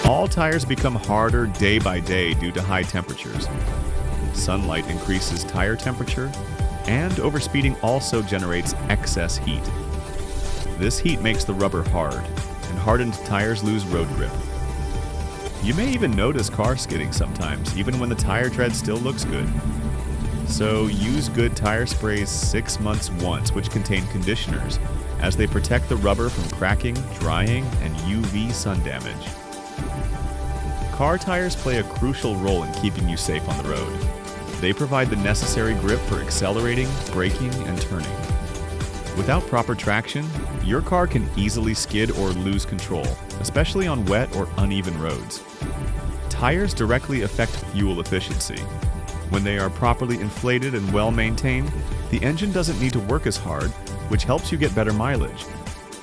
All tires become harder day by day due to high temperatures. Sunlight increases tire temperature, and overspeeding also generates excess heat. This heat makes the rubber hard, and hardened tires lose road grip. You may even notice car skidding sometimes, even when the tire tread still looks good. So use good tire sprays 6 months once, which contain conditioners, as they protect the rubber from cracking, drying, and UV sun damage. Car tires play a crucial role in keeping you safe on the road. They provide the necessary grip for accelerating, braking, and turning. Without proper traction, your car can easily skid or lose control, especially on wet or uneven roads. Tires directly affect fuel efficiency. When they are properly inflated and well maintained, the engine doesn't need to work as hard, which helps you get better mileage.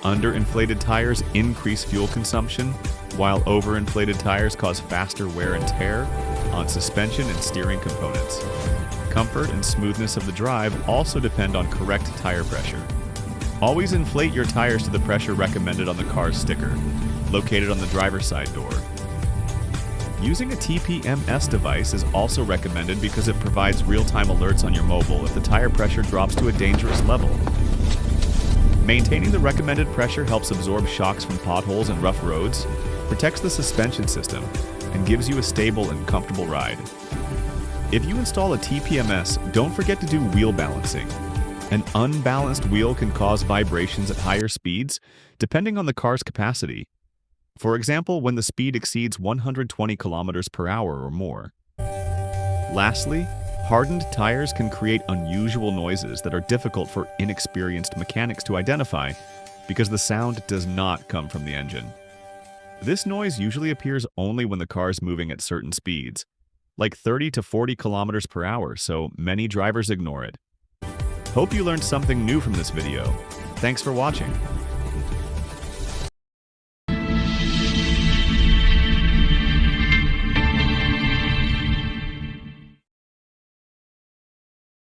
Underinflated tires increase fuel consumption, while overinflated tires cause faster wear and tear on suspension and steering components. Comfort and smoothness of the drive also depend on correct tire pressure. Always inflate your tires to the pressure recommended on the car's sticker, located on the driver's side door. Using a TPMS device is also recommended because it provides real-time alerts on your mobile if the tire pressure drops to a dangerous level. Maintaining the recommended pressure helps absorb shocks from potholes and rough roads, protects the suspension system, and gives you a stable and comfortable ride. If you install a TPMS, don't forget to do wheel balancing. An unbalanced wheel can cause vibrations at higher speeds, depending on the car's capacity. For example, when the speed exceeds 120 kilometers per hour or more. Lastly, hardened tires can create unusual noises that are difficult for inexperienced mechanics to identify because the sound does not come from the engine. This noise usually appears only when the car is moving at certain speeds, like 30 to 40 kilometers per hour, so many drivers ignore it. Hope you learned something new from this video. Thanks for watching.